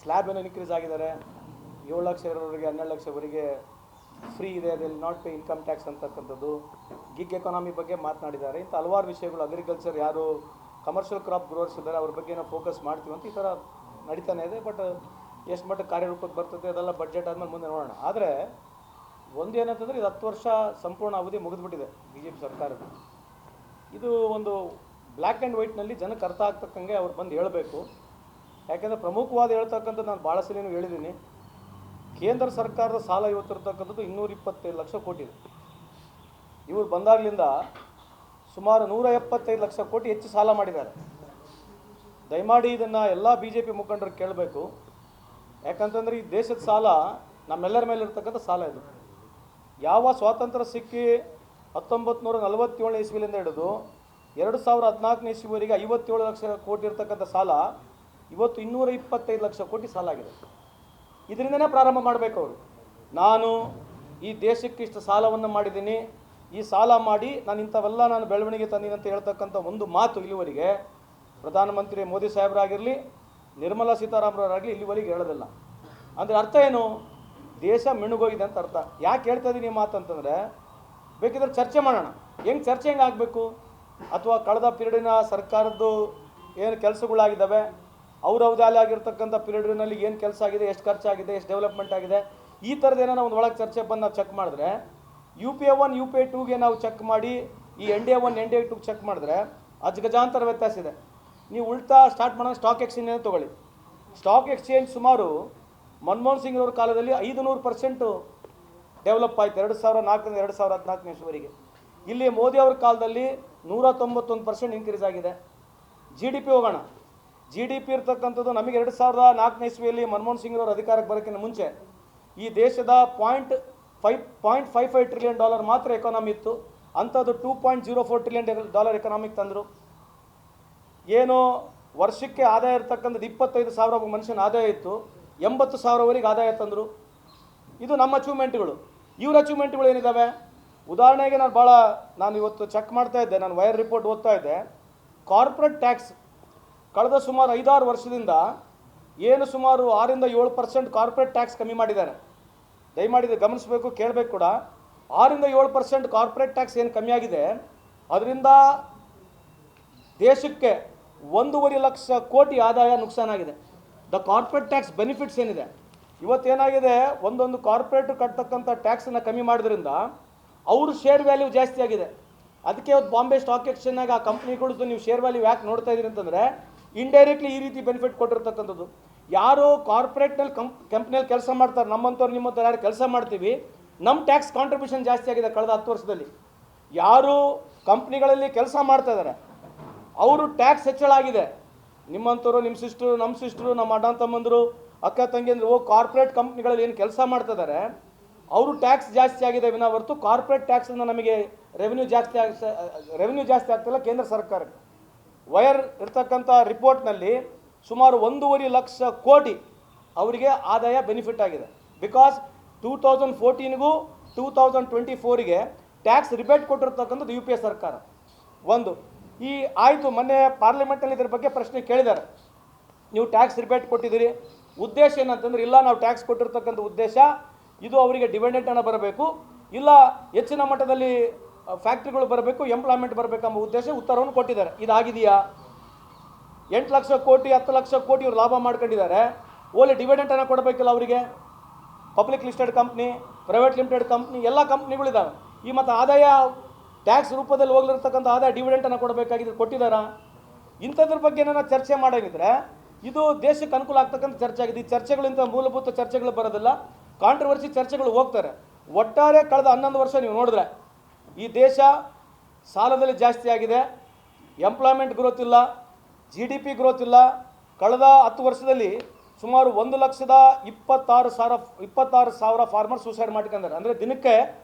Slab ಏನೋ increase ಆಗಿದ್ದಾರೆ, 7 ಲಕ್ಷ ಇರೋರಿಗೆ 12 ಲಕ್ಷವರೆಗೆ ಫ್ರೀ ಇದೆ, ಅದರಲ್ಲಿ ನಾಟ್ ಪೇ ಇನ್ಕಮ್ ಟ್ಯಾಕ್ಸ್ ಅಂತಕ್ಕಂಥದ್ದು, ಗಿಗ್ ಎಕಾನಮಿ ಬಗ್ಗೆ ಮಾತನಾಡಿದ್ದಾರೆ. ಇಂಥ ಹಲವಾರು ವಿಷಯಗಳು, ಅಗ್ರಿಕಲ್ಚರ್ ಯಾರು ಕಮರ್ಷಿಯಲ್ ಕ್ರಾಪ್ ಗ್ರೋವರ್ಸ್ ಇದ್ದಾರೆ ಅವ್ರ ಬಗ್ಗೆ ನಾವು ಫೋಕಸ್ ಮಾಡ್ತೀವಿ ಅಂತ ಈ ಥರ ನಡೀತಾನೆ ಇದೆ. ಬಟ್ ಎಷ್ಟು ಮಟ್ಟಿಗೆ ಕಾರ್ಯರೂಪಕ್ಕೆ ಬರ್ತದೆ ಅದೆಲ್ಲ ಬಡ್ಜೆಟ್ ಆದಮೇಲೆ ಮುಂದೆ ನೋಡೋಣ. ಆದರೆ ಒಂದು ಏನಂತಂದರೆ ಇದು 10 ವರ್ಷ ಸಂಪೂರ್ಣ ಅವಧಿ ಮುಗಿದ್ಬಿಟ್ಟಿದೆ BJP ಸರ್ಕಾರದ. ಇದು ಒಂದು ಬ್ಲ್ಯಾಕ್ ಆ್ಯಂಡ್ ವೈಟ್ನಲ್ಲಿ ಜನಕ್ಕೆ ಅರ್ಥ ಆಗ್ತಕ್ಕಂಗೆ ಅವ್ರು ಬಂದು ಹೇಳಬೇಕು. ಯಾಕೆಂದರೆ ಪ್ರಮುಖವಾದ ಹೇಳ್ತಕ್ಕಂಥದ್ದು ನಾನು ಭಾಳ ಸಲ ಹೇಳಿದ್ದೀನಿ, ಕೇಂದ್ರ ಸರ್ಕಾರದ ಸಾಲ ಇವತ್ತಿರ್ತಕ್ಕಂಥದ್ದು 225 ಲಕ್ಷ ಕೋಟಿ ಇದೆ. ಇವರು ಬಂದಾಗಲಿಂದ ಸುಮಾರು 175 ಲಕ್ಷ ಕೋಟಿ ಹೆಚ್ಚು ಸಾಲ ಮಾಡಿದ್ದಾರೆ. ದಯಮಾಡಿ ಇದನ್ನು ಎಲ್ಲ BJP ಮುಖಂಡರು ಕೇಳಬೇಕು. ಯಾಕಂತಂದರೆ ಈ ದೇಶದ ಸಾಲ ನಮ್ಮೆಲ್ಲರ ಮೇಲೆ ಇರ್ತಕ್ಕಂಥ ಸಾಲ ಇದು. ಯಾವ ಸ್ವಾತಂತ್ರ್ಯ ಸಿಕ್ಕಿ 1947 ಇಸ್ವಿಲಿಂದ ಹಿಡಿದು 2014 ಇಸ್ವಿವರೆಗೆ 57 ಲಕ್ಷ ಕೋಟಿ ಇರ್ತಕ್ಕಂಥ ಸಾಲ ಇವತ್ತು 225 ಲಕ್ಷ ಕೋಟಿ ಸಾಲ ಆಗಿದೆ. ಇದರಿಂದನೇ ಪ್ರಾರಂಭ ಮಾಡಬೇಕು ಅವರು. ನಾನು ಈ ದೇಶಕ್ಕೆ ಇಷ್ಟು ಸಾಲವನ್ನು ಮಾಡಿದ್ದೀನಿ, ಈ ಸಾಲ ಮಾಡಿ ನಾನು ಇಂಥವೆಲ್ಲ ನಾನು ಬೆಳವಣಿಗೆ ತಂದೀನಿ ಅಂತ ಹೇಳ್ತಕ್ಕಂಥ ಒಂದು ಮಾತು ಇಲ್ಲಿವರೆಗೆ ಪ್ರಧಾನಮಂತ್ರಿ ಮೋದಿ ಸಾಹೇಬರಾಗಿರಲಿ, ನಿರ್ಮಲಾ ಸೀತಾರಾಮರಾಗಲಿ ಇಲ್ಲಿವರೆಗೆ ಹೇಳೋದಿಲ್ಲ. ಅಂದರೆ ಅರ್ಥ ಏನು? ದೇಶ ಮಿಣುಗೋಗಿದೆ ಅಂತ ಅರ್ಥ. ಯಾಕೆ ಹೇಳ್ತಾ ಇದ್ದೀನಿ ಈ ಮಾತು ಅಂತಂದರೆ, ಬೇಕಿದ್ರೆ ಚರ್ಚೆ ಮಾಡೋಣ. ಚರ್ಚೆ ಹೆಂಗೆ ಆಗಬೇಕು, ಅಥವಾ ಕಳೆದ ಪೀರಿಯಡಿನ ಸರ್ಕಾರದ್ದು ಏನು ಕೆಲಸಗಳಾಗಿದ್ದಾವೆ, ಅವ್ರವ್ದಾಲೆ ಆಗಿರ್ತಕ್ಕಂಥ ಪೀರಿಯಡ್ನಲ್ಲಿ ಏನು ಕೆಲಸ ಆಗಿದೆ, ಎಷ್ಟು ಖರ್ಚಾಗಿದೆ, ಎಷ್ಟು ಡೆವಲಪ್ಮೆಂಟ್ ಆಗಿದೆ, ಈ ಥರದ್ದು ಏನೋ ಒಂದು ಒಳಗೆ ಚರ್ಚೆ ಬಂದು ನಾವು ಚೆಕ್ ಮಾಡಿದ್ರೆ, UPA 1 UPA 2ಗೆ ನಾವು ಚೆಕ್ ಮಾಡಿ ಈ NDA 1 NDA 2 ಚೆಕ್ ಮಾಡಿದ್ರೆ ಅಜಗಜಾಂತರ ವ್ಯತ್ಯಾಸ ಇದೆ. ನೀವು ಉಲ್ಟಾ ಸ್ಟಾರ್ಟ್ ಮಾಡೋ ಸ್ಟಾಕ್ ಎಕ್ಸ್ಚೇಂಜ್ ತೊಗೊಳ್ಳಿ. ಸ್ಟಾಕ್ ಎಕ್ಸ್ಚೇಂಜ್ ಸುಮಾರು ಮನಮೋಹನ್ ಸಿಂಗ್ ಅವ್ರ ಕಾಲದಲ್ಲಿ 500% ಡೆವಲಪ್ ಆಯಿತು 2004ರಿಂದ 2014 ಇಸ್ವಿವರೆಗೆ. ಇಲ್ಲಿ ಮೋದಿ ಅವ್ರ ಕಾಲದಲ್ಲಿ 191% ಇನ್ಕ್ರೀಸ್ ಆಗಿದೆ. GDP ಹೋಗೋಣ. GDP ಇರ್ತಕ್ಕಂಥದ್ದು ನಮಗೆ 2004 ಇಸ್ವಿಯಲ್ಲಿ ಮನಮೋಹನ್ ಸಿಂಗ್ ಅವರು ಅಧಿಕಾರಕ್ಕೆ ಬರೋಕ್ಕಿಂತ ಮುಂಚೆ ಈ ದೇಶದ $0.55 ಟ್ರಿಲಿಯನ್ ಮಾತ್ರ ಎಕಾನಮಿ ಇತ್ತು. ಅಂಥದ್ದು $2.04 ಟ್ರಿಲಿಯನ್ ಎಕಾನಮಿಕ್ ತಂದರು. ಏನು ವರ್ಷಕ್ಕೆ ಆದಾಯ ಇರ್ತಕ್ಕಂಥದ್ದು 25,000 ಮನುಷ್ಯನ ಆದಾಯ ಇತ್ತು, 80,000ವರೆಗೆ ಆದಾಯ ತಂದರು. ಇದು ನಮ್ಮ ಅಚೀವ್ಮೆಂಟ್ಗಳು. ಇವ್ರ ಅಚೀವ್ಮೆಂಟ್ಗಳು ಏನಿದ್ದಾವೆ? ಉದಾಹರಣೆಗೆ ನಾನು ಇವತ್ತು ಚೆಕ್ ಮಾಡ್ತಾ ಇದ್ದೆ, ನಾನು ವೈರ್ ರಿಪೋರ್ಟ್ ಓದ್ತಾ ಇದ್ದೆ. ಕಾರ್ಪೊರೇಟ್ ಟ್ಯಾಕ್ಸ್ ಕಳೆದ ಸುಮಾರು 5-6 ವರ್ಷದಿಂದ ಏನು ಸುಮಾರು 6ರಿಂದ 7% ಕಾರ್ಪೊರೇಟ್ ಟ್ಯಾಕ್ಸ್ ಕಮ್ಮಿ ಮಾಡಿದ್ದಾರೆ. ದಯಮಾಡಿ ಗಮನಿಸಬೇಕು, ಕೇಳಬೇಕು ಕೂಡ. 6ರಿಂದ 7% ಕಾರ್ಪೊರೇಟ್ ಟ್ಯಾಕ್ಸ್ ಏನು ಕಮ್ಮಿ ಆಗಿದೆ, ಅದರಿಂದ ದೇಶಕ್ಕೆ 1.5 ಲಕ್ಷ ಕೋಟಿ ಆದಾಯ ನುಕ್ಸಾನಾಗಿದೆ. ದ ಕಾರ್ಪೊರೇಟ್ ಟ್ಯಾಕ್ಸ್ ಬೆನಿಫಿಟ್ಸ್ ಏನಿದೆ, ಇವತ್ತೇನಾಗಿದೆ, ಒಂದೊಂದು ಕಾರ್ಪೊರೇಟ್ ಕಟ್ತಕ್ಕಂಥ ಟ್ಯಾಕ್ಸನ್ನು ಕಮ್ಮಿ ಮಾಡೋದ್ರಿಂದ ಅವ್ರ ಶೇರ್ ವ್ಯಾಲ್ಯೂ ಜಾಸ್ತಿ ಆಗಿದೆ. ಅದಕ್ಕೆ ಇವತ್ತು ಬಾಂಬೆ ಸ್ಟಾಕ್ ಎಕ್ಸ್ಚೇಂಜ್ನಾಗ ಆ ಕಂಪ್ನಿಗಳದ್ದು ನೀವು ಶೇರ್ ವ್ಯಾಲ್ಯೂ ಯಾಕೆ ನೋಡ್ತಾ ಇದ್ದೀರಿ ಅಂತಂದರೆ, ಇಂಡೈರೆಕ್ಟ್ಲಿ ಈ ರೀತಿ ಬೆನಿಫಿಟ್ ಕೊಟ್ಟಿರ್ತಕ್ಕಂಥದ್ದು. ಯಾರು ಕಾರ್ಪೊರೇಟ್ನಲ್ಲಿ ಕಂಪ್ನಿಯಲ್ಲಿ ಕೆಲಸ ಮಾಡ್ತಾರೆ, ನಿಮ್ಮಂಥವ್ರು ಯಾರು ಕೆಲಸ ಮಾಡ್ತೀವಿ, ನಮ್ಮ ಟ್ಯಾಕ್ಸ್ ಕಾಂಟ್ರಿಬ್ಯೂಷನ್ ಜಾಸ್ತಿ ಆಗಿದೆ ಕಳೆದ 10 ವರ್ಷದಲ್ಲಿ. ಯಾರು ಕಂಪ್ನಿಗಳಲ್ಲಿ ಕೆಲಸ ಮಾಡ್ತಾ ಇದ್ದಾರೆ ಅವರು ಟ್ಯಾಕ್ಸ್ ಹೆಚ್ಚಳ ಆಗಿದೆ. ನಿಮ್ಮಂಥವ್ರು, ನಿಮ್ಮ ಸಿಸ್ಟ್ರು, ನಮ್ಮ ಸಿಸ್ಟ್ರು, ನಮ್ಮ ಅಣ್ಣ ತಮ್ಮಂದರು, ಅಕ್ಕ ತಂಗಿಯಂದರು ಕಾರ್ಪೊರೇಟ್ ಕಂಪ್ನಿಗಳಲ್ಲಿ ಏನು ಕೆಲಸ ಮಾಡ್ತಿದ್ದಾರೆ ಅವರು ಟ್ಯಾಕ್ಸ್ ಜಾಸ್ತಿ ಆಗಿದೆ ವಿನ ಹೊರತು ಕಾರ್ಪೊರೇಟ್ ಟ್ಯಾಕ್ಸನ್ನು ನಮಗೆ ರೆವೆನ್ಯೂ ಜಾಸ್ತಿ ಆಗ್ತಿಲ್ಲ ಕೇಂದ್ರ ಸರ್ಕಾರಕ್ಕೆ. ವೈರ್ ಇರ್ತಕ್ಕಂಥ ರಿಪೋರ್ಟ್ನಲ್ಲಿ ಸುಮಾರು 1.5 ಲಕ್ಷ ಕೋಟಿ ಅವರಿಗೆ ಆದಾಯ ಬೆನಿಫಿಟ್ ಆಗಿದೆ. ಬಿಕಾಸ್ 2014ಗೂ 2024ಗೆ ಟ್ಯಾಕ್ಸ್ ರಿಬೇಟ್ ಕೊಟ್ಟಿರ್ತಕ್ಕಂಥದ್ದು UPA ಸರ್ಕಾರ. ಒಂದು ಈ ಆಯಿತು. ಮೊನ್ನೆ ಪಾರ್ಲಿಮೆಂಟಲ್ಲಿ ಇದ್ರ ಬಗ್ಗೆ ಪ್ರಶ್ನೆ ಕೇಳಿದ್ದಾರೆ, ನೀವು ಟ್ಯಾಕ್ಸ್ ರಿಬೇಟ್ ಕೊಟ್ಟಿದ್ದೀರಿ, ಉದ್ದೇಶ ಏನಂತಂದ್ರೆ, ಇಲ್ಲ ನಾವು ಟ್ಯಾಕ್ಸ್ ಕೊಟ್ಟಿರ್ತಕ್ಕಂಥ ಉದ್ದೇಶ ಇದು ಅವರಿಗೆ ಡಿವಿಡೆಂಡನ್ನು ಬರಬೇಕು, ಇಲ್ಲ ಹೆಚ್ಚಿನ ಮಟ್ಟದಲ್ಲಿ ಫ್ಯಾಕ್ಟ್ರಿಗಳು ಬರಬೇಕು, ಎಂಪ್ಲಾಯ್ಮೆಂಟ್ ಬರಬೇಕೆಂಬ ಉದ್ದೇಶ ಉತ್ತರವನ್ನು ಕೊಟ್ಟಿದ್ದಾರೆ. ಇದಾಗಿದೆಯಾ? 8 ಲಕ್ಷ ಕೋಟಿ 10 ಲಕ್ಷ ಕೋಟಿ ಇವರು ಲಾಭ ಮಾಡ್ಕೊಂಡಿದ್ದಾರೆ. ಓನ್ಲಿ ಡಿವಿಡೆಂಟನ್ನು ಕೊಡಬೇಕಿಲ್ಲ ಅವರಿಗೆ. Public listed company, private limited company, ಎಲ್ಲ ಕಂಪ್ನಿಗಳಿದ್ದಾವೆ. ಈ ಮತ್ತು ಆದಾಯ ಟ್ಯಾಕ್ಸ್ ರೂಪದಲ್ಲಿ ಹೋಗ್ಲಿರ್ತಕ್ಕಂಥ ಆದಾಯ ಡಿವಿಡೆಂಟನ್ನು ಕೊಡಬೇಕಾಗಿದೆ, ಕೊಟ್ಟಿದ್ದಾರಾ? ಇಂಥದ್ರ ಬಗ್ಗೆ ಏನಾರ ಚರ್ಚೆ ಮಾಡೋಂಗಿದ್ರೆ ಇದು ದೇಶಕ್ಕೆ ಅನುಕೂಲ ಆಗ್ತಕ್ಕಂಥ ಚರ್ಚೆ ಆಗಿದೆ. ಈ ಚರ್ಚೆಗಳಿಂದ ಮೂಲಭೂತ ಚರ್ಚೆಗಳು ಬರೋದಿಲ್ಲ, ಕಾಂಟ್ರವರ್ಸಿ ಚರ್ಚೆಗಳು ಹೋಗ್ತಾರೆ. ಒಟ್ಟಾರೆ ಕಳೆದ 11 ವರ್ಷ ನೀವು ನೋಡಿದ್ರೆ ಈ ದೇಶ ಸಾಲದಲ್ಲಿ ಜಾಸ್ತಿ ಆಗಿದೆ, ಎಂಪ್ಲಾಯ್ಮೆಂಟ್ ಗ್ರೋತ್ ಇಲ್ಲ, GDP ಗ್ರೋತ್ ಇಲ್ಲ. ಕಳೆದ 10 ವರ್ಷದಲ್ಲಿ ಸುಮಾರು 1,26,000 ಫಾರ್ಮರ್ ಸೂಸೈಡ್ ಮಾಡ್ಕೊಂಡಿದ್ದಾರೆ. ಅಂದರೆ ದಿನಕ್ಕೆ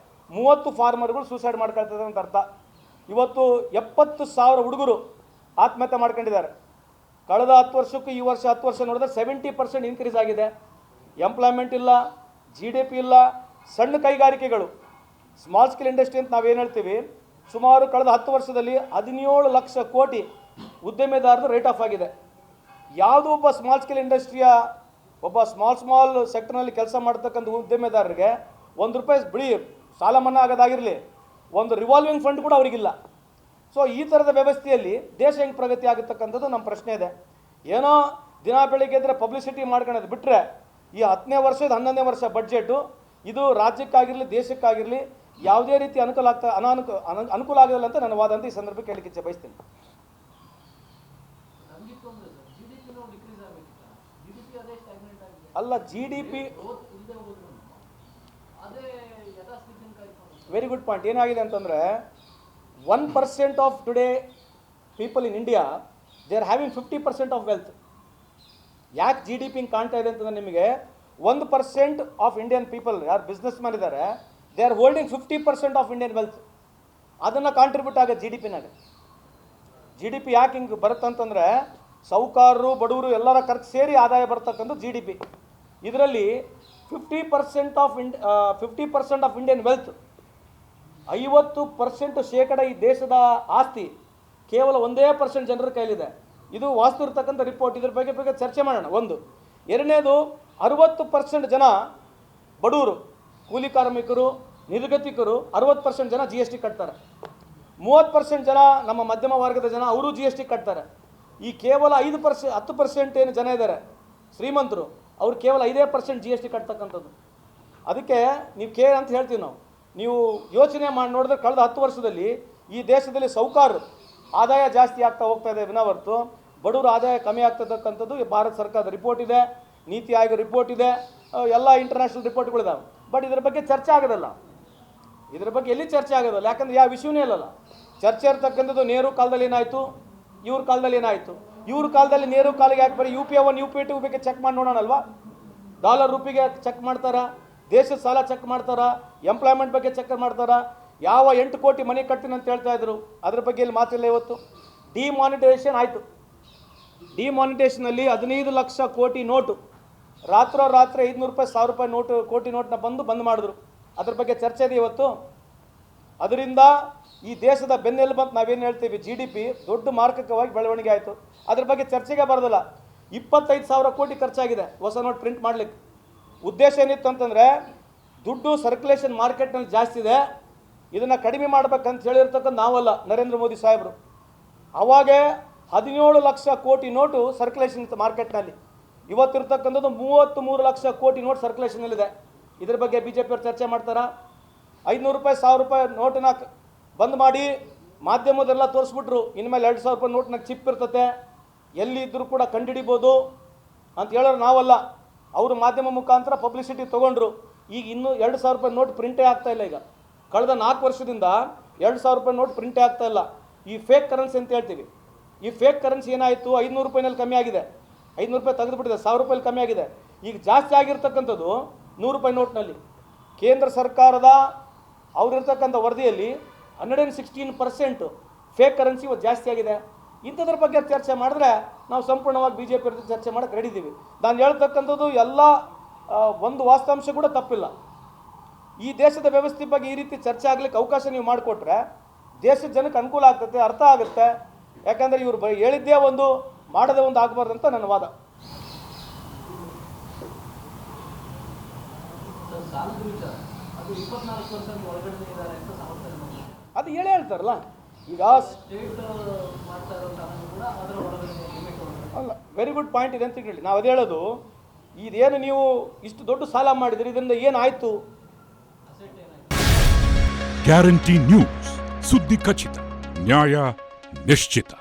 30 ಫಾರ್ಮರ್ಗಳು ಸೂಸೈಡ್ ಮಾಡ್ಕೊಳ್ತಿದ್ದಾರೆ ಅಂತ ಅರ್ಥ. ಇವತ್ತು 70,000 ಹುಡುಗರು ಆತ್ಮಹತ್ಯೆ ಮಾಡ್ಕೊಂಡಿದ್ದಾರೆ. ಕಳೆದ 10 ವರ್ಷಕ್ಕೂ ಈ ವರ್ಷ 10 ವರ್ಷ ನೋಡಿದ್ರೆ 70% ಇನ್ಕ್ರೀಸ್ ಆಗಿದೆ. ಎಂಪ್ಲಾಯ್ಮೆಂಟ್ ಇಲ್ಲ, GDP ಇಲ್ಲ. ಸಣ್ಣ ಕೈಗಾರಿಕೆಗಳು, ಸ್ಮಾಲ್ ಸ್ಕೇಲ್ ಇಂಡಸ್ಟ್ರಿ ಅಂತ ನಾವೇನು ಹೇಳ್ತೀವಿ, ಸುಮಾರು ಕಳೆದ 10 ವರ್ಷದಲ್ಲಿ 17 ಲಕ್ಷ ಕೋಟಿ ಉದ್ಯಮೆದಾರರು ರೇಟ್ ಆಫ್ ಆಗಿದೆ. ಯಾವುದೋ ಒಬ್ಬ ಸ್ಮಾಲ್ ಸ್ಕೇಲ್ ಇಂಡಸ್ಟ್ರಿಯ ಒಬ್ಬ ಸ್ಮಾಲ್ ಸೆಕ್ಟರ್ನಲ್ಲಿ ಕೆಲಸ ಮಾಡ್ತಕ್ಕಂಥ ಉದ್ಯಮೆದಾರರಿಗೆ ₹1 ಬಿಡಿ ಸಾಲ ಮನ್ನಾ ಆಗೋದಾಗಿರಲಿ, ಒಂದು ರಿವಾಲ್ವಿಂಗ್ ಫಂಡ್ ಕೂಡ ಅವರಿಗಿಲ್ಲ. ಸೊ ಈ ಥರದ ವ್ಯವಸ್ಥೆಯಲ್ಲಿ ದೇಶ ಹೆಂಗೆ ಪ್ರಗತಿ ಆಗತಕ್ಕಂಥದ್ದು ನಮ್ಮ ಪ್ರಶ್ನೆ ಇದೆ. ಏನೋ ದಿನ ಬೆಳಿಗ್ಗೆ ಇದ್ದರೆ ಪಬ್ಲಿಸಿಟಿ ಮಾಡ್ಕೊಳ್ಳೋದು ಬಿಟ್ಟರೆ ಈ 10ನೇ ವರ್ಷದ 11ನೇ ವರ್ಷ ಬಡ್ಜೆಟು ಇದು ರಾಜ್ಯಕ್ಕಾಗಿರಲಿ ದೇಶಕ್ಕಾಗಿರಲಿ ಯಾವುದೇ ರೀತಿ ಅನುಕೂಲ ಆಗೋದಿಲ್ಲ ಅಂತ ನನ್ನ ವಾದ ಅಂತ ಈ ಸಂದರ್ಭಕ್ಕೆ ಹೇಳಲಿಕ್ಕೆ ಇಚ್ಛೆ ಬಯಸ್ತೀನಿ. ಅಲ್ಲ, GDP ವೆರಿ ಗುಡ್ ಪಾಯಿಂಟ್. ಏನಾಗಿದೆ ಅಂತಂದರೆ 1% of today people in India they are having 50% of wealth. ಯಾಕೆ GDP ಹಿಂಗೆ ಕಾಣ್ತಾ ಇದೆ ಅಂತಂದರೆ ನಿಮಗೆ 1% ಆಫ್ ಇಂಡಿಯನ್ ಪೀಪಲ್ ಯಾರು ಬಿಸ್ನೆಸ್ ಮ್ಯಾನ್ ಇದ್ದಾರೆ they are holding 50% of Indian wealth. ಅದನ್ನು ಕಾಂಟ್ರಿಬ್ಯೂಟ್ ಆಗುತ್ತೆ GDPನಾಗ. GDP ಯಾಕೆ ಹಿಂಗೆ ಬರುತ್ತಂತಂದರೆ ಸಾಹುಕಾರರು ಬಡವರು ಎಲ್ಲರ ಖರ್ಚು ಸೇರಿ ಆದಾಯ ಬರ್ತಕ್ಕಂಥ GDP. ಇದರಲ್ಲಿ 50% ಆಫ್ ಇಂಡಿಯನ್ ವೆಲ್ತ್, 50% ಶೇಕಡ ಈ ದೇಶದ ಆಸ್ತಿ ಕೇವಲ 1% ಜನರ ಕೈಲಿದೆ. ಇದು ವಾಸ್ತು ಇರ್ತಕ್ಕಂಥ ರಿಪೋರ್ಟ್. ಇದ್ರ ಬಗ್ಗೆ ಚರ್ಚೆ ಮಾಡೋಣ. ಒಂದು. ಎರಡನೇದು, 60% ಜನ ಬಡವರು, ಕೂಲಿ ಕಾರ್ಮಿಕರು, ನಿರ್ಗತಿಕರು 60% ಜನ GST ಕಟ್ತಾರೆ. 30% ಜನ ನಮ್ಮ ಮಧ್ಯಮ ವರ್ಗದ ಜನ ಅವರು GST ಕಟ್ತಾರೆ. ಈ ಕೇವಲ 10% ಏನು ಜನ ಇದ್ದಾರೆ ಶ್ರೀಮಂತರು, ಅವ್ರು ಕೇವಲ 5% GST ಕಟ್ತಕ್ಕಂಥದ್ದು. ಅದಕ್ಕೆ ನೀವು ಅಂತ ಹೇಳ್ತೀವಿ ನಾವು. ನೀವು ಯೋಚನೆ ಮಾಡಿ ನೋಡಿದ್ರೆ ಕಳೆದ 10 ವರ್ಷದಲ್ಲಿ ಈ ದೇಶದಲ್ಲಿ ಸಾಹುಕಾರರು ಆದಾಯ ಜಾಸ್ತಿ ಆಗ್ತಾ ಹೋಗ್ತಾ ಇದೆ ವಿನಾ ಹೊರತು ಬಡವರು ಆದಾಯ ಕಮ್ಮಿ ಆಗ್ತಕ್ಕಂಥದ್ದು ಭಾರತ ಸರ್ಕಾರದ ರಿಪೋರ್ಟ್ ಇದೆ, ನೀತಿ ಆಯೋಗ ರಿಪೋರ್ಟ್ ಇದೆ, ಎಲ್ಲ ಇಂಟರ್ನ್ಯಾಷನಲ್ ರಿಪೋರ್ಟ್ಗಳಿದಾವೆ. ಬಟ್ ಇದರ ಬಗ್ಗೆ ಚರ್ಚೆ ಆಗೋದಲ್ಲ. ಇದರ ಬಗ್ಗೆ ಎಲ್ಲಿ ಚರ್ಚೆ ಆಗೋದಲ್ಲ, ಯಾಕಂದರೆ ಯಾವ ವಿಷಯವೇ ಇಲ್ಲಲ್ಲ. ಚರ್ಚೆ ಇರ್ತಕ್ಕಂಥದ್ದು ನೆಹರು ಕಾಲದಲ್ಲಿ ಏನಾಯಿತು, ಇವ್ರ ಕಾಲದಲ್ಲಿ ಏನಾಯಿತು. ಇವ್ರ ಕಾಲದಲ್ಲಿ ನೆಹರು ಕಾಲಿಗೆ ಯಾಕೆ ಬರೀ UPI 1 UPI 2 ಬಗ್ಗೆ ಚೆಕ್ ಮಾಡಿ ನೋಡೋಣಲ್ವಾ? ಡಾಲರ್ ರೂಪಿಗೆ ಚೆಕ್ ಮಾಡ್ತಾರಾ, ದೇಶದ ಸಾಲ ಚೆಕ್ ಮಾಡ್ತಾರಾ, ಎಂಪ್ಲಾಯ್ಮೆಂಟ್ ಬಗ್ಗೆ ಚೆಕ್ ಮಾಡ್ತಾರಾ, ಯಾವ 8 ಕೋಟಿ ಮನೆ ಕಟ್ತೀನಿ ಅಂತ ಹೇಳ್ತಾ ಇದ್ರು, ಅದ್ರ ಬಗ್ಗೆ ಇಲ್ಲಿ ಮಾತಿಲ್ಲ. ಇವತ್ತು ಡಿಮಾನಿಟೈಸೇಷನ್ ಆಯಿತು. ಡಿಮಾನಿಟೇಷನಲ್ಲಿ 15 ಲಕ್ಷ ಕೋಟಿ ನೋಟು ರಾತ್ರಿ ₹500 ₹1000 ನೋಟು ಕೋಟಿ ನೋಟನ್ನ ಬಂದ್ ಮಾಡಿದ್ರು. ಅದ್ರ ಬಗ್ಗೆ ಚರ್ಚೆ ಇದೆ ಇವತ್ತು. ಅದರಿಂದ ಈ ದೇಶದ ಬೆನ್ನೆಲುಬು ಅಂತ ನಾವೇನು ಹೇಳ್ತೀವಿ GDP ದೊಡ್ಡ ಮಾರ್ಕಕವಾಗಿ ಬೆಳವಣಿಗೆ ಆಯಿತು. ಅದ್ರ ಬಗ್ಗೆ ಚರ್ಚೆಗೆ ಬರೋದಿಲ್ಲ. 25,000 ಕೋಟಿ ಖರ್ಚಾಗಿದೆ ಹೊಸ ನೋಟ್ ಪ್ರಿಂಟ್ ಮಾಡಲಿಕ್ಕೆ. ಉದ್ದೇಶ ಏನಿತ್ತು ಅಂತಂದರೆ ದುಡ್ಡು ಸರ್ಕ್ಯುಲೇಷನ್ ಮಾರ್ಕೆಟ್ನಲ್ಲಿ ಜಾಸ್ತಿ ಇದೆ, ಇದನ್ನು ಕಡಿಮೆ ಮಾಡಬೇಕಂತ ಹೇಳಿರ್ತಕ್ಕಂಥ ನಾವಲ್ಲ, ನರೇಂದ್ರ ಮೋದಿ ಸಾಹೇಬರು. ಅವಾಗೇ 17 ಲಕ್ಷ ಕೋಟಿ ನೋಟು ಸರ್ಕ್ಯುಲೇಷನ್ ಇತ್ತು ಮಾರ್ಕೆಟ್ನಲ್ಲಿ. ಇವತ್ತಿರ್ತಕ್ಕಂಥದ್ದು 33 ಲಕ್ಷ ಕೋಟಿ ನೋಟ್ ಸರ್ಕ್ಯುಲೇಷನಲ್ಲಿದೆ. ಇದ್ರ ಬಗ್ಗೆ BJP ಅವ್ರು ಚರ್ಚೆ ಮಾಡ್ತಾರಾ? ₹500 ₹1000 ನೋಟನ್ನ ಬಂದ್ ಮಾಡಿ ಮಾಧ್ಯಮದೆಲ್ಲ ತೋರಿಸ್ಬಿಟ್ರು. ಇನ್ಮೇಲೆ ₹2,000 ನೋಟ್ನಾಗ ಚಿಪ್ ಇರ್ತತೆ, ಎಲ್ಲಿದ್ದರೂ ಕೂಡ ಕಂಡುಹಿಡಿಬೋದು ಅಂತ ಹೇಳೋರು ನಾವಲ್ಲ. ಅವರು ಮಾಧ್ಯಮ ಮುಖಾಂತರ ಪಬ್ಲಿಸಿಟಿ ತೊಗೊಂಡ್ರು. ಈಗ ಇನ್ನೂ ₹2,000 ನೋಟ್ ಪ್ರಿಂಟೇ ಆಗ್ತಾ ಇಲ್ಲ. ಈಗ ಕಳೆದ 4 ವರ್ಷದಿಂದ ₹2,000 ನೋಟ್ ಪ್ರಿಂಟೇ ಆಗ್ತಾ ಇಲ್ಲ. ಈ ಫೇಕ್ ಕರೆನ್ಸಿ ಅಂತ ಹೇಳ್ತೀವಿ. ಈ ಫೇಕ್ ಕರೆನ್ಸಿ ಏನಾಯಿತು, ₹500 ಕಮ್ಮಿ ಆಗಿದೆ. ₹500 ತೆಗೆದುಬಿಟ್ಟಿದೆ, ₹1,000 ಕಮ್ಮಿ ಆಗಿದೆ. ಈಗ ಜಾಸ್ತಿ ಆಗಿರ್ತಕ್ಕಂಥದ್ದು ₹100 ನೋಟ್ನಲ್ಲಿ. ಕೇಂದ್ರ ಸರ್ಕಾರದ ಅವರಿರ್ತಕ್ಕಂಥ ವರದಿಯಲ್ಲಿ 116% ಫೇಕ್ ಕರೆನ್ಸಿ ಇವತ್ತು ಜಾಸ್ತಿ ಆಗಿದೆ. ಇಂಥದ್ರ ಬಗ್ಗೆ ಚರ್ಚೆ ಮಾಡಿದ್ರೆ ನಾವು ಸಂಪೂರ್ಣವಾಗಿ BJP ಜೊತೆ ಚರ್ಚೆ ಮಾಡೋಕ್ಕೆ ರೆಡಿ ಇದ್ದೀವಿ. ನಾನು ಹೇಳ್ತಕ್ಕಂಥದ್ದು ಎಲ್ಲ ಒಂದು ವಾಸ್ತವಾಂಶ ಕೂಡ ತಪ್ಪಿಲ್ಲ. ಈ ದೇಶದ ವ್ಯವಸ್ಥೆ ಬಗ್ಗೆ ಈ ರೀತಿ ಚರ್ಚೆ ಆಗಲಿಕ್ಕೆ ಅವಕಾಶ ನೀವು ಮಾಡಿಕೊಟ್ರೆ ದೇಶದ ಜನಕ್ಕೆ ಅನುಕೂಲ ಆಗ್ತದೆ, ಅರ್ಥ ಆಗುತ್ತೆ. ಯಾಕಂದರೆ ಇವರು ಹೇಳಿದ್ದೇ ಒಂದು ಮಾಡದೇ ಒಂದು ಆಗಬಾರ್ದು ಅಂತ ನನ್ನ ವಾದ. ಅದು ಹೇಳ್ತಾರಲ್ಲ ಈಗ. ಅಲ್ಲ, ವೆರಿ ಗುಡ್ ಪಾಯಿಂಟ್ ಇದೆ ಅಂತ ಹೇಳಿ ನಾವು ಅದೇ ಹೇಳೋದು. ಇದೇನು ನೀವು ಇಷ್ಟು ದೊಡ್ಡ ಸಾಲ ಮಾಡಿದ್ರಿ, ಇದರಿಂದ ಏನಾಯಿತು? ಗ್ಯಾರಂಟಿ ನ್ಯೂಸ್, ಸುದ್ದಿ ಖಚಿತ, ನ್ಯಾಯ ನಿಶ್ಚಿತ.